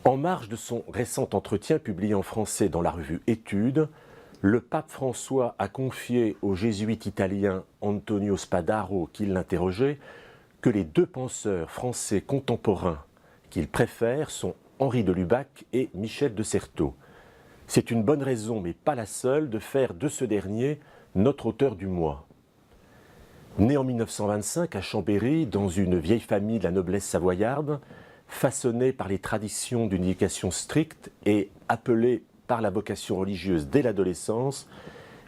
En marge de son récent entretien publié en français dans la revue Études, le pape François a confié au jésuite italien Antonio Spadaro, qui l'interrogeait, que les deux penseurs français contemporains qu'il préfère sont Henri de Lubac et Michel de Certeau. C'est une bonne raison, mais pas la seule, de faire de ce dernier notre auteur du mois. Né en 1925 à Chambéry, dans une vieille famille de la noblesse savoyarde, façonné par les traditions d'une éducation stricte et appelé par la vocation religieuse dès l'adolescence,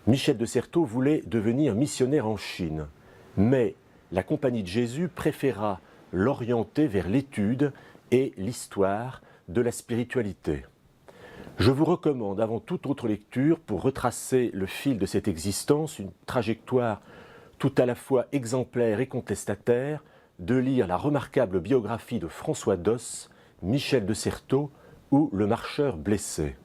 Michel de Certeau voulait devenir missionnaire en Chine. Mais la Compagnie de Jésus préféra l'orienter vers l'étude et l'histoire de la spiritualité. Je vous recommande, avant toute autre lecture, pour retracer le fil de cette existence, une trajectoire tout à la fois exemplaire et contestataire, de lire la remarquable biographie de François Doss, Michel de Certeau ou Le marcheur blessé.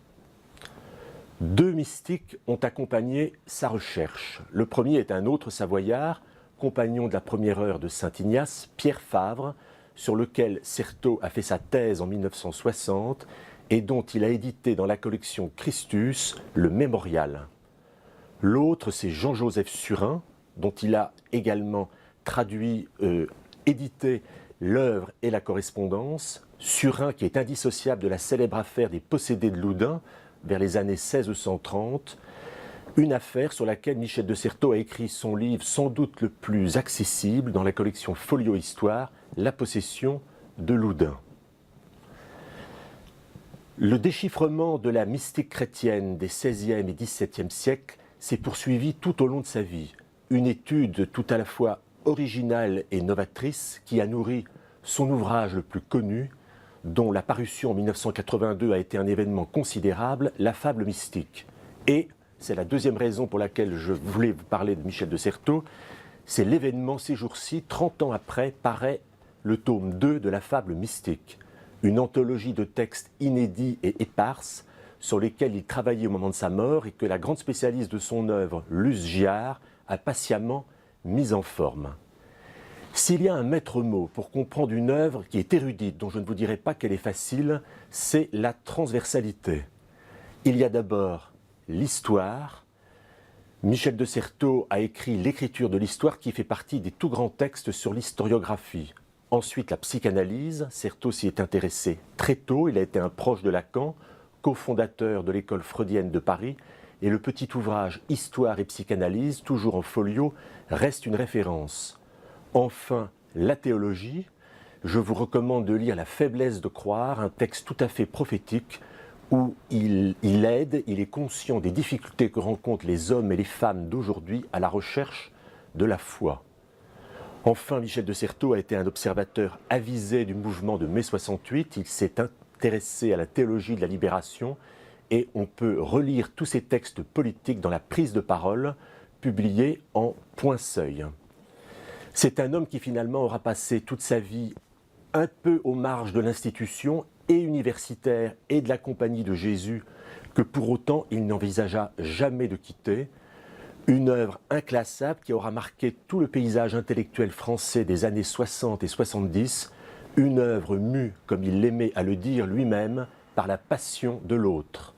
Deux mystiques ont accompagné sa recherche. Le premier est un autre Savoyard, compagnon de la première heure de Saint-Ignace, Pierre Favre, sur lequel Certeau a fait sa thèse en 1960 et dont il a édité dans la collection Christus le Mémorial. L'autre, c'est Jean-Joseph Surin, dont il a également édité l'œuvre et la correspondance. Surin, qui est indissociable de la célèbre affaire des possédés de Loudun, vers les années 1630, une affaire sur laquelle Michel de Certeau a écrit son livre sans doute le plus accessible dans la collection Folio Histoire, La possession de Loudun. Le déchiffrement de la mystique chrétienne des XVIe et XVIIe siècles s'est poursuivi tout au long de sa vie. Une étude tout à la fois originale et novatrice qui a nourri son ouvrage le plus connu, dont la parution en 1982 a été un événement considérable, La fable mystique. Et c'est la deuxième raison pour laquelle je voulais vous parler de Michel de Certeau, c'est l'événement ces jours-ci, 30 ans après, paraît le tome 2 de La fable mystique, une anthologie de textes inédits et éparses sur lesquels il travaillait au moment de sa mort et que la grande spécialiste de son œuvre, Luce Giard, a patiemment mise en forme. S'il y a un maître mot pour comprendre une œuvre qui est érudite, dont je ne vous dirai pas qu'elle est facile, c'est la transversalité. Il y a d'abord l'histoire. Michel de Certeau a écrit l'écriture de l'histoire qui fait partie des tout grands textes sur l'historiographie. Ensuite, la psychanalyse. Certeau s'y est intéressé très tôt. Il a été un proche de Lacan, cofondateur de l'école freudienne de Paris. Et le petit ouvrage Histoire et psychanalyse, toujours en folio, reste une référence. Enfin, la théologie. Je vous recommande de lire La faiblesse de croire, un texte tout à fait prophétique où il est conscient des difficultés que rencontrent les hommes et les femmes d'aujourd'hui à la recherche de la foi. Enfin, Michel de Certeau a été un observateur avisé du mouvement de mai 68. Il s'est intéressé à la théologie de la libération et on peut relire tous ces textes politiques dans La prise de parole, publié en Point-Seuil. C'est un homme qui finalement aura passé toute sa vie un peu aux marges de l'institution et universitaire et de la Compagnie de Jésus, que pour autant il n'envisagea jamais de quitter. Une œuvre inclassable qui aura marqué tout le paysage intellectuel français des années 60 et 70, une œuvre mue, comme il l'aimait à le dire lui-même, par la passion de l'autre.